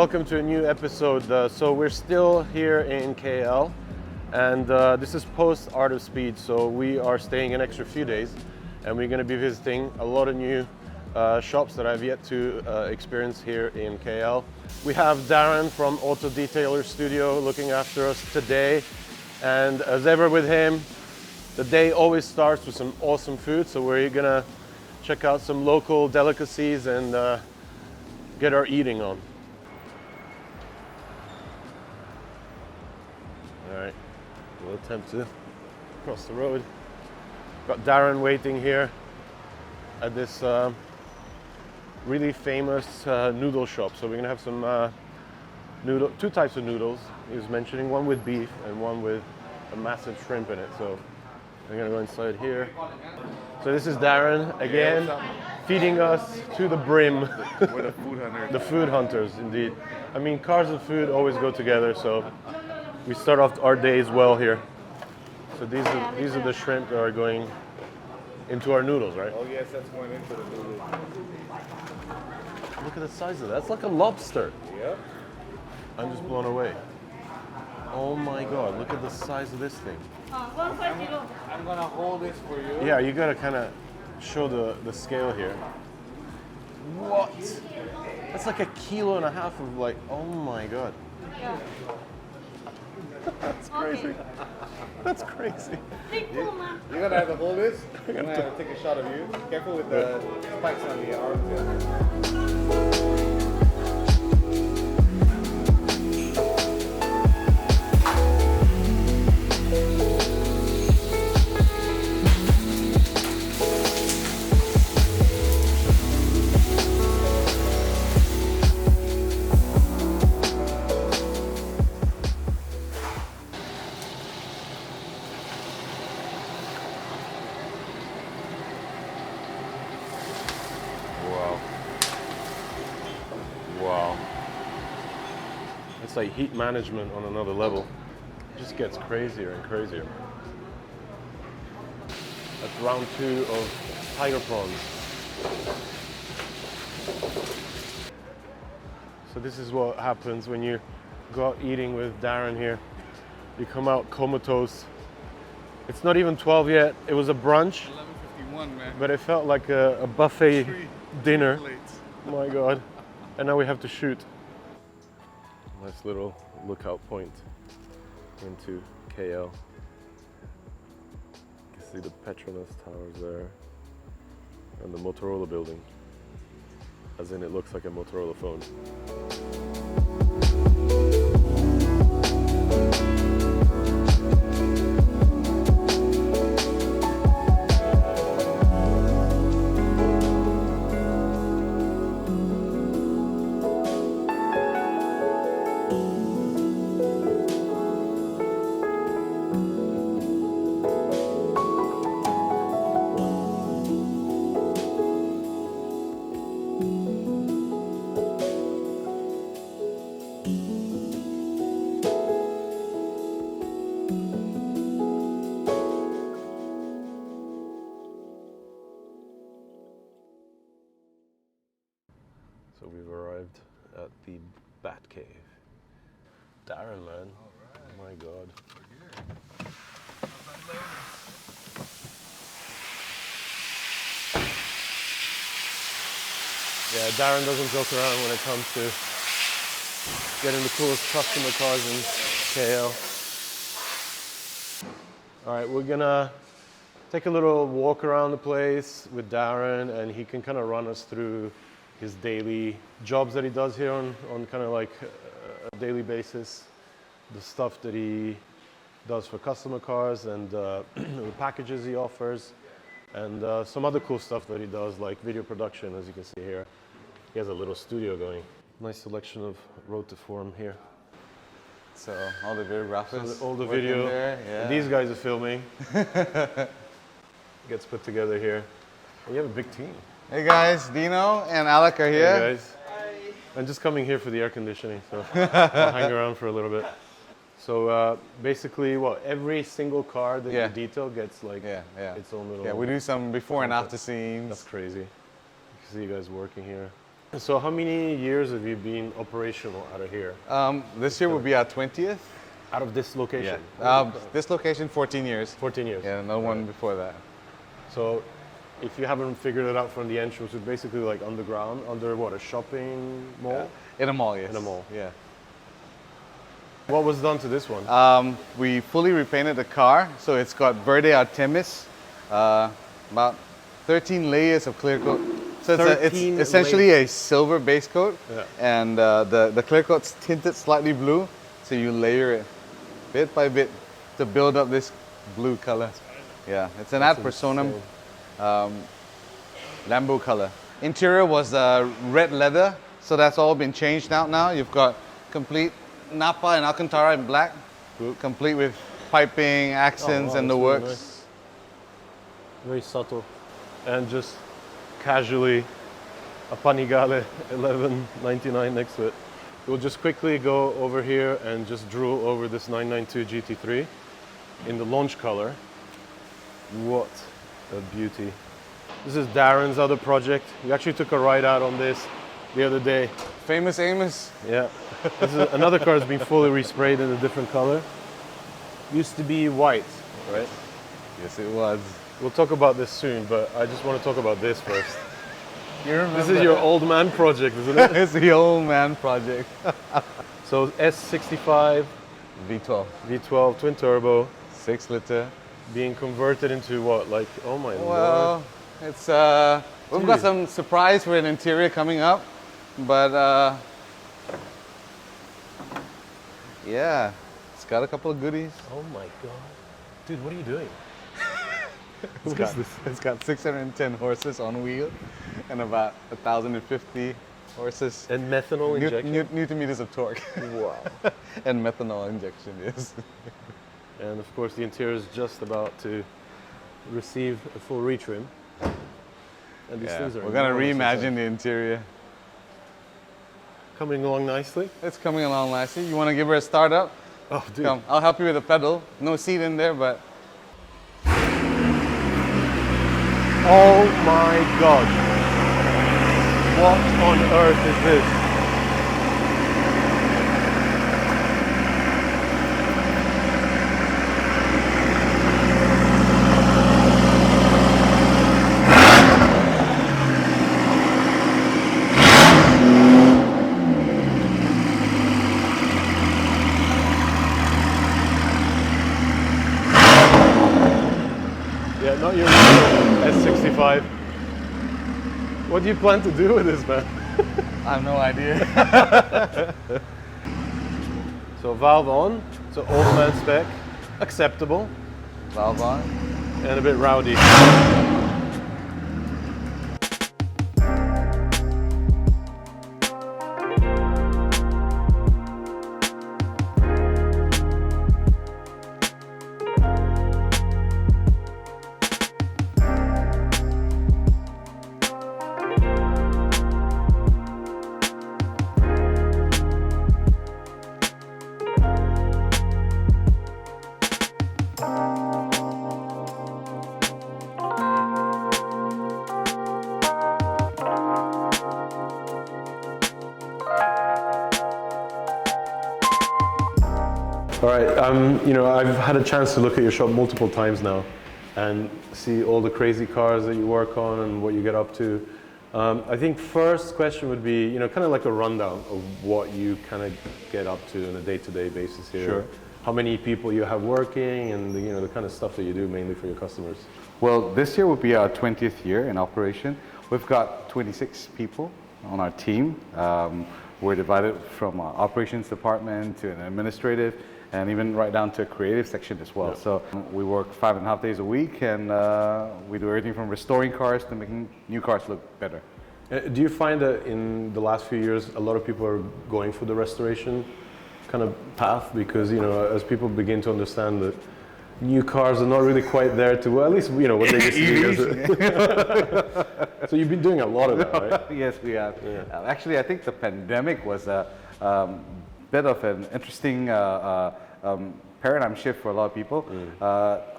welcome to a new episode. So we're still here in KL, and this is post Art of Speed, so we are staying an extra few days, and we're going to be visiting a lot of new shops that I've yet to experience here in KL. We have Darren from Auto Detailer Studio looking after us today, and as ever with him, the day always starts with some awesome food, so we're going to check out some local delicacies and get our eating on. All right, we'll attempt to cross the road. Got Darren waiting here at this really famous noodle shop. So we're gonna have some two types of noodles. He was mentioning one with beef and one with a massive shrimp in it. So I'm gonna go inside here. So this is Darren again, feeding us to the brim. We're the food hunters. The food hunters, indeed. I mean, cars and food always go together, so we start off our days well here. So these are the shrimp that are going into our noodles, right? Oh yes, that's going into the noodles. Look at the size of that. That's like a lobster. Yep. I'm just blown away. Oh my God, look at the size of this thing. I'm gonna hold this for you. Yeah, you gotta kind of show the scale here. What? That's like 1.5 kilos of like, oh my God. Yeah. That's crazy. Okay. That's crazy. You're gonna have to hold this. I'm gonna have to take a shot of you. Careful with the spikes on the arms. Wow. It's like heat management on another level. It just gets crazier and crazier. That's round 2 of tiger prawns. So this is what happens when you go out eating with Darren here. You come out comatose. It's not even 12 yet. It was a brunch. 11:51, man. But it felt like a buffet dinner. Oh my God. And now we have to shoot. Nice little lookout point into KL. You can see the Petronas towers there and the Motorola building. As in, it looks like a Motorola phone. So we've arrived at the Batcave. Darren, man. Oh my God. Yeah, Darren doesn't joke around when it comes to getting the coolest customer cars in KL. All right, we're gonna take a little walk around the place with Darren, and he can kind of run us through his daily jobs that he does here on kind of like a daily basis, the stuff that he does for customer cars and the packages he offers, and some other cool stuff that he does, like video production, as you can see here. He has a little studio going. Nice selection of road to form here. So all the videographers, So all the video, there, yeah. these guys are filming. Gets put together here. And you have a big team. Hey guys, Dino and Alec are here. Hey guys. I'm just coming here for the air conditioning, so I'll hang around for a little bit. So basically, what, every single car that you detail gets like its own little... Yeah, we do some before and after scenes. That's crazy. You can see you guys working here. So how many years have you been operational out of here? This year will be our 20th. Out of this location? This location, 14 years. 14 years. Yeah, another one before that. So if you haven't figured it out from the entrance, it's basically like underground, under what, a shopping mall? In a mall, yes. In a mall. Yeah. What was done to this one? We fully repainted the car, so it's got Verde Artemis, about 13 layers of clear coat. So it's essentially a silver base coat, and the clear coat's tinted slightly blue, so you layer it bit by bit to build up this blue color. Yeah, it's an ad personam Lambo color. Interior was red leather, so that's all been changed out now. You've got complete Napa and Alcantara in black, complete with piping, accents, and the works. Really nice. Very subtle. And just casually a Panigale 1199 next to it. We'll just quickly go over here and just drool over this 992 GT3 in the launch color. What a beauty. This is Darren's other project. We actually took a ride out on this the other day. Famous Amos. Yeah. This is another car that's been fully resprayed in a different color. Used to be white, right? Yes, it was. We'll talk about this soon, but I just want to talk about this first. You remember This is your old man project, isn't it? It's the old man project. So S65 V12. V12 twin turbo 6 liter. being converted into what? Like, oh my lord. Well, it's we've got some surprise for an interior coming up, but yeah, it's got a couple of goodies. Oh my god. Dude, what are you doing? It's got 610 horses on wheel and about 1,050 horses. And methanol injection? Newton meters of torque. Wow. And methanol injection, yes. And of course the interior is just about to receive a full retrim. And these things are we're gonna enormous reimagine inside. the interior. Coming along nicely. It's coming along nicely. You want to give her a start up? Oh, dude. Come, I'll help you with the pedal. No seat in there, but Oh my god. What on earth is this? Yeah, not your S65. What do you plan to do with this, man? I have no idea. So valve on, so old man spec, acceptable, Valve on. and a bit rowdy. All right, you know, I've had a chance to look at your shop multiple times now and see all the crazy cars that you work on and what you get up to. I think first question would be, you know, kind of like a rundown of what you kind of get up to on a day-to-day basis here. Sure. How many people you have working and, you know, the kind of stuff that you do mainly for your customers. Well, this year will be our 20th year in operation. We've got 26 people on our team. We're divided from our operations department to an administrative and even right down to a creative section as well. Yeah. So we work 5.5 days a week, and we do everything from restoring cars to making new cars look better. Do you find that in the last few years, a lot of people are going for the restoration kind of path? Because, you know, as people begin to understand that new cars are not really quite there to, well, at least, you know, what they used to be. So you've been doing a lot of that, right? Yes, we have. Yeah. Actually, I think the pandemic was a bit of an interesting paradigm shift for a lot of people.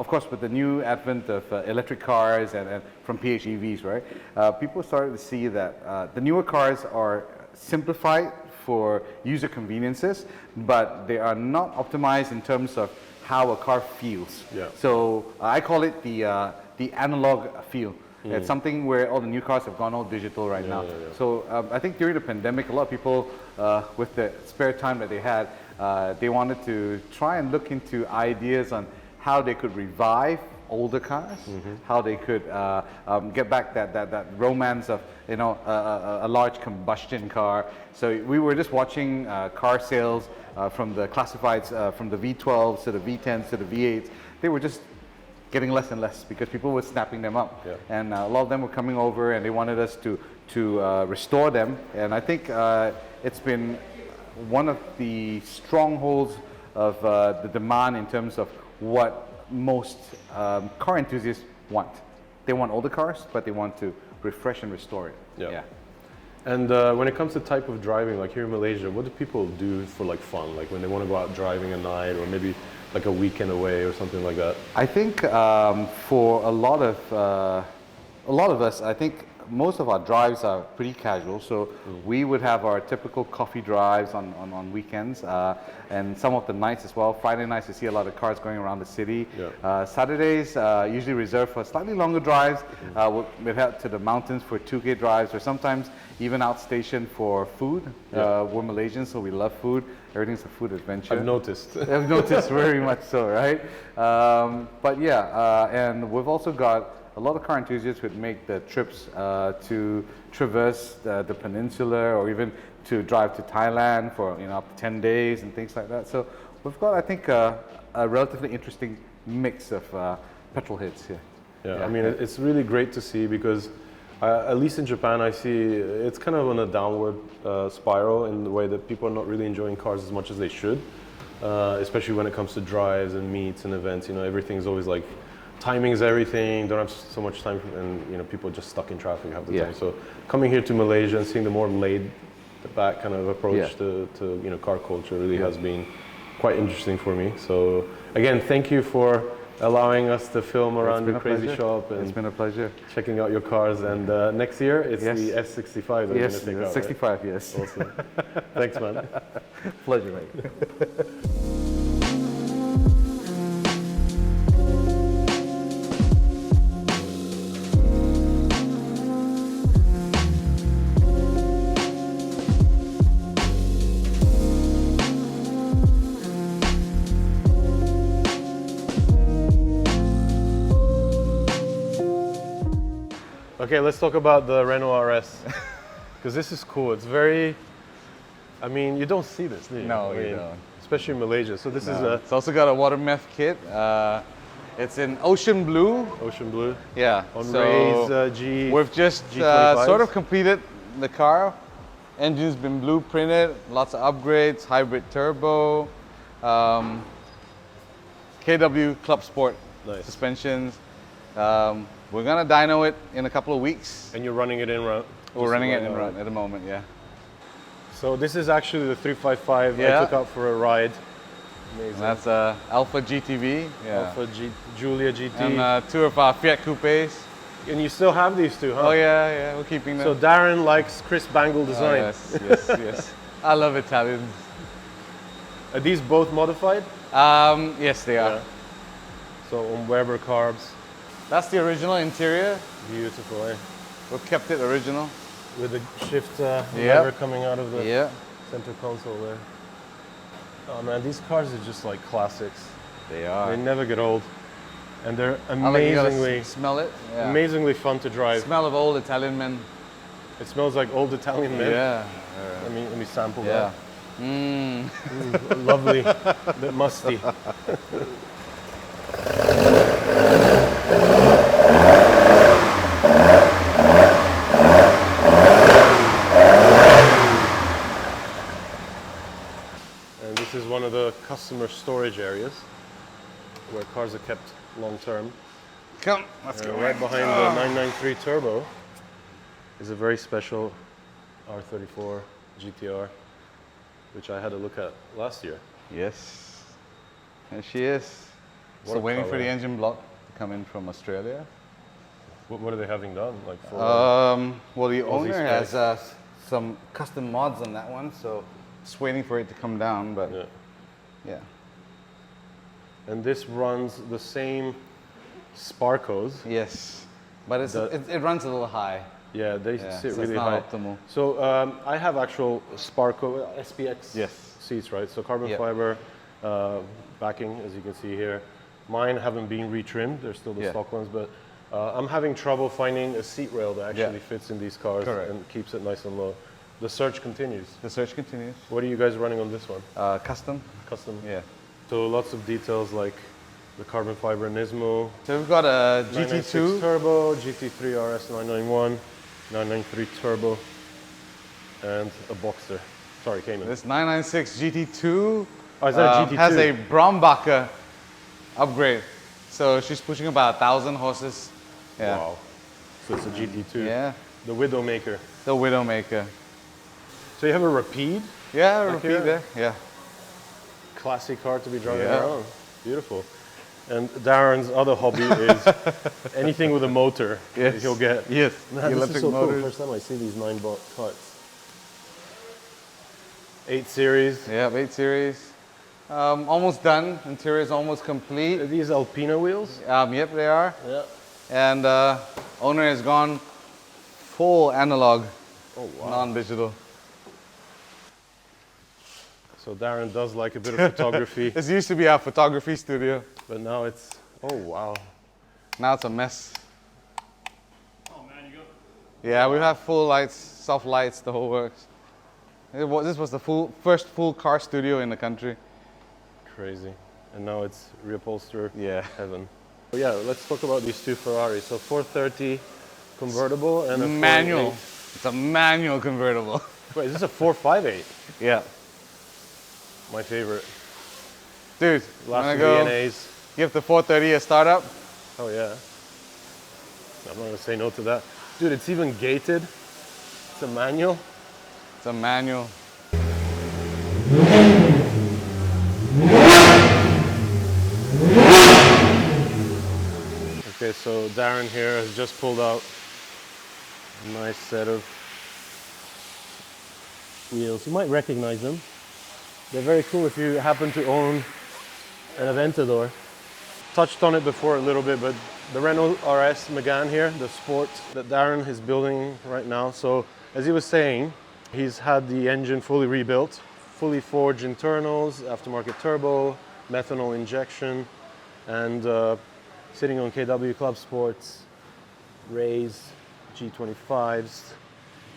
Of course, with the new advent of electric cars and from PHEVs, right? People started to see that the newer cars are simplified for user conveniences, but they are not optimized in terms of how a car feels. Yeah. So I call it the analog feel. It's something where all the new cars have gone all digital right now. So I think during the pandemic, a lot of people, with the spare time that they had, they wanted to try and look into ideas on how they could revive older cars, how they could get back that romance of, you know, a large combustion car. So we were just watching car sales from the classifieds, from the V12s to the V10s to the V8s. They were just getting less and less because people were snapping them up, and a lot of them were coming over and they wanted us to restore them. And I think it's been one of the strongholds of the demand in terms of what most car enthusiasts want. They want older cars, but they want to refresh and restore it. Yeah. And when it comes to type of driving, like here in Malaysia, what do people do for like fun? Like when they want to go out driving at night, or maybe like a weekend away or something like that? I think for a lot of us, I think most of our drives are pretty casual. So we would have our typical coffee drives on weekends, and some of the nights as well. Friday nights, you see a lot of cars going around the city. Saturdays usually reserved for slightly longer drives. We'll head to the mountains for 2K drives, or sometimes even outstation for food. We're Malaysians, so we love food. Everything's a food adventure. I've noticed. I've noticed very much so, right? But yeah, and we've also got a lot of car enthusiasts would make the trips to traverse the peninsula, or even to drive to Thailand for, you know, up to 10 days and things like that. So we've got, I think, a relatively interesting mix of petrol heads here. I mean, it's really great to see, because at least in Japan, I see it's kind of on a downward spiral in the way that people are not really enjoying cars as much as they should, especially when it comes to drives and meets and events. You know, everything's always like, timing is everything, don't have so much time, and you know, people are just stuck in traffic half the time. So coming here to Malaysia and seeing the more laid back kind of approach to you know, car culture really has been quite interesting for me. So again, thank you for allowing us to film around your crazy shop, and it's been a pleasure checking out your cars. And next year it's the S65 that we're going to take out. 65, right? yes. Awesome. Thanks, man. Pleasure, mate. Okay, let's talk about the Renault RS, because this is cool. It's very, I mean, you don't see this, do you? No, I mean, you don't. Especially in Malaysia. So this is a... It's also got a water meth kit. It's in ocean blue. Ocean blue. Yeah. On so Ray's G. We've just G25s. sort of completed the car. Engine's been blueprinted, lots of upgrades, hybrid turbo, KW Club Sport suspensions. We're gonna dyno it in a couple of weeks. And you're running it in run? We're running it in run at the moment, yeah. So this is actually the 355 I took out for a ride. Amazing. And that's Alpha GTV. Alpha Giulia GT. And two of our Fiat Coupes. And you still have these two, huh? Oh yeah, we're keeping them. So Darren likes Chris Bangle design. Yes. I love Italians. Are these both modified? Yes, they are. Yeah. So on Weber carbs. That's the original interior. Beautiful, eh? We've kept it original. With the shift lever coming out of the center console there. Oh man, these cars are just like classics. They are. They never get old. And they're amazingly... smell it? Yeah. Amazingly fun to drive. Smell of old Italian men. It smells like old Italian men. Yeah. Let me sample that. Mmm. Lovely. A bit musty. And this is one of the customer storage areas where cars are kept long term. Come, let's go. Right behind the 993 Turbo is a very special R34 GT-R, which I had a look at last year. Yes. There she is. What So a waiting for color. the engine block to come in from Australia. What are they having done? Like for Well, the owner specs. has some custom mods on that one, so just waiting for it to come down. But yeah. yeah, And this runs the same Sparcos. yes, but it runs a little high. Yeah, they Yeah, sit so really it's high. not optimal. So I have actual Sparco SPX Yes. seats, right? So carbon Yep. fiber backing, as you can see here. Mine haven't been retrimmed; they're still the Yeah. stock ones. But I'm having trouble finding a seat rail that actually Yeah. fits in these cars Correct. and keeps it nice and low. The search continues. The search continues. What are you guys running on this one? Custom. Custom. Yeah. So lots of details like the carbon fiber Nismo, So we've got a 996 GT2. Turbo, GT3 RS 991, 993 Turbo, and a Boxster. Sorry, Cayman. This 996 GT2 Oh, is that a GT2? has a Brombacher upgrade. So she's pushing about 1,000 horses. Yeah. Wow. So it's a GT2. Yeah. The Widowmaker. The Widowmaker. So you have a Rapide, Yeah, Back repeat here? there. Yeah. classic car to be driving Yeah. around. Beautiful. And Darren's other hobby is anything with a motor. Yes. He'll get. Yes. Man, this Electric is so motors. cool. First time I see these 9-bolt carts. 8 Series. Yeah, 8 Series. Almost done. Interior's almost Are complete. these Alpina wheels? Yep, they are. Yeah. And owner has gone full analog, Oh wow. non-digital. So Darren does like a bit of photography, This used to be our photography studio. but now it's, oh wow. Now it's a mess. Yeah, we have full lights, soft lights, the whole works. This was the first full car studio in the country. Crazy. And now it's reupholster Yeah. heaven. Oh, yeah, let's talk about these two Ferraris. So 430 convertible and a Manual. 488. It's a manual convertible. Wait, is this a 458? Yeah. My favorite. Dude, Last wanna of go VNAs. give the 430 a startup? Oh yeah. I'm not gonna say no to that. Dude, it's even gated. It's a manual. It's a manual. Okay, so Darren here has just pulled out a nice set of wheels. You might recognize them. They're very cool if you happen to own an Aventador. Touched on it before a little bit, but the Renault RS Megane here, the Sport that Darren is building right now. So as he was saying, he's had the engine fully rebuilt, fully forged internals, aftermarket turbo, methanol injection, and sitting on KW Club Sports, Rays, G25s.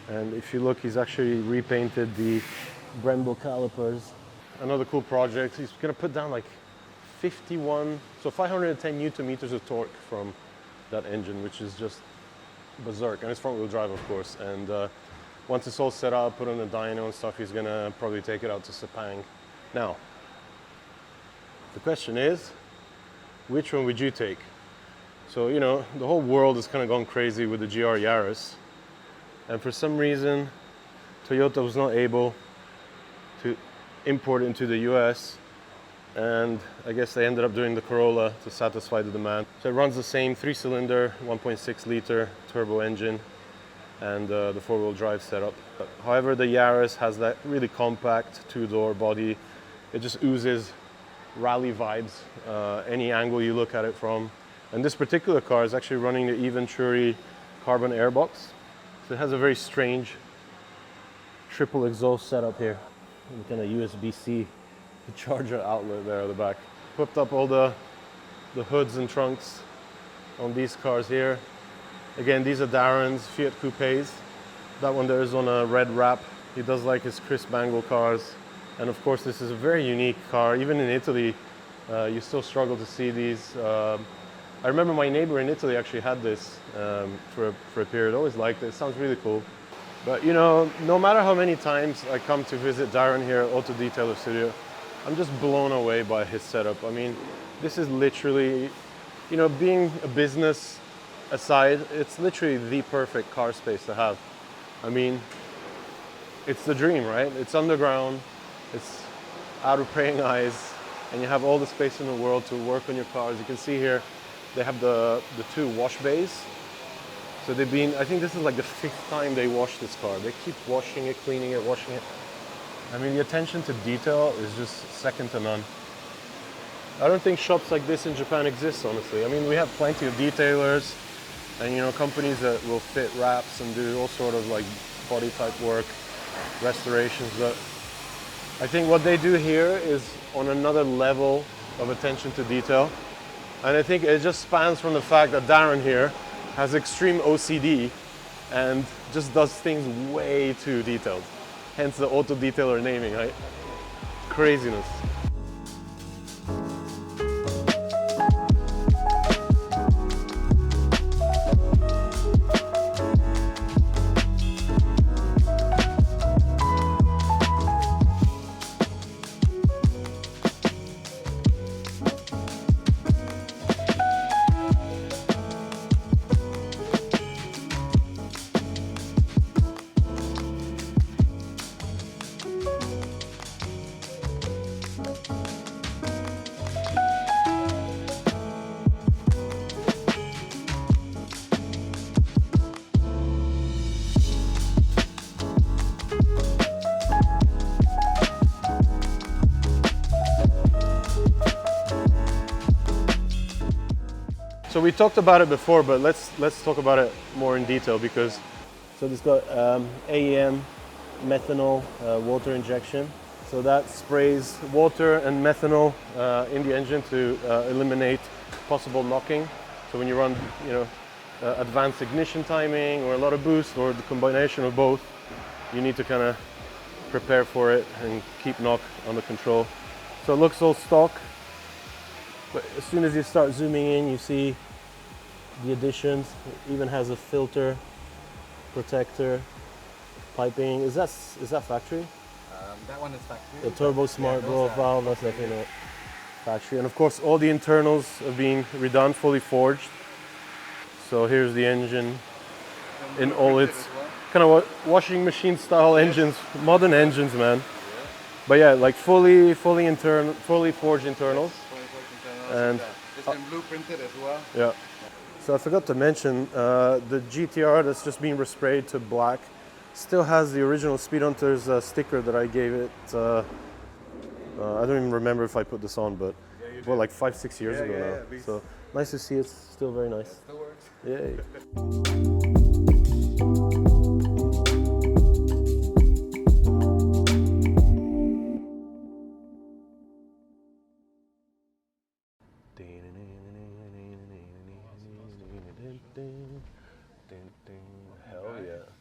And if you look, he's actually repainted the Brembo calipers. Another cool project, he's gonna put down like 510 Newton meters of torque from that engine, which is just berserk. And it's front wheel drive, of course. And once it's all set up, put on the dyno and stuff, he's gonna probably take it out to Sepang. Now, the question is, which one would you take? So, you know, the whole world has kind of gone crazy with the GR Yaris. And for some reason, Toyota was not able to import it into the US. And I guess they ended up doing the Corolla to satisfy the demand. So it runs the same 3-cylinder, 1.6 liter turbo engine and the 4-wheel drive setup. However, the Yaris has that really compact 2-door body. It just oozes rally vibes, any angle you look at it from. And this particular car is actually running the Venturi carbon airbox. So it has a very strange triple exhaust setup here. With kind of USB-C charger outlet there at the back. Whipped up all the hoods and trunks on these cars here. Again, these are Darren's Fiat Coupes. That one there is on a red wrap. He does like his crisp angle cars. And of course, this is a very unique car. Even in Italy, you still struggle to see these. I remember my neighbor in Italy actually had this for a period. Always liked it. It sounds really cool. But you know, no matter how many times I come to visit Darren here at Auto Detailer Studio, I'm just blown away by his setup. I mean, this is literally, you know, being a business aside, it's literally the perfect car space to have. I mean, it's the dream, right? It's underground, it's out of praying eyes, and you have all the space in the world to work on your car. As you can see here, they have the two wash bays. So they've been, I think this is like the 5th time they wash this car. They keep washing it, cleaning it, washing it. I mean, the attention to detail is just second to none. I don't think shops like this in Japan exist, honestly. I mean, we have plenty of detailers and, you know, companies that will fit wraps and do all sort of like body type work, restorations, but I think what they do here is on another level of attention to detail. And I think it just spans from the fact that Darren here has extreme OCD and just does things way too detailed. Hence the auto detailer naming, right? Craziness. So we talked about it before, but let's talk about it more in detail because so this got AEM methanol water injection. So that sprays water and methanol in the engine to eliminate possible knocking. So when you run, you know, advanced ignition timing or a lot of boost or the combination of both, you need to kind of prepare for it and keep knock under control. So it looks all stock, but as soon as you start zooming in, you see the additions. It even has a filter, protector, piping. Is that factory? That one is factory. The turbo smart blow valve, that's definitely not factory. And of course, all the internals are being redone, fully forged. So here's the engine in all its kind of washing machine style engines, modern engines, man. But yeah, like fully forged internals. And it's been blueprinted as well. yeah. So I forgot to mention the GT-R that's just been resprayed to black still has the original Speed Hunters sticker that I gave it. I don't even remember if I put this on, but well, like 5-6 years ago now. So nice to see it's still very nice. It still works. Yay. Hell yeah.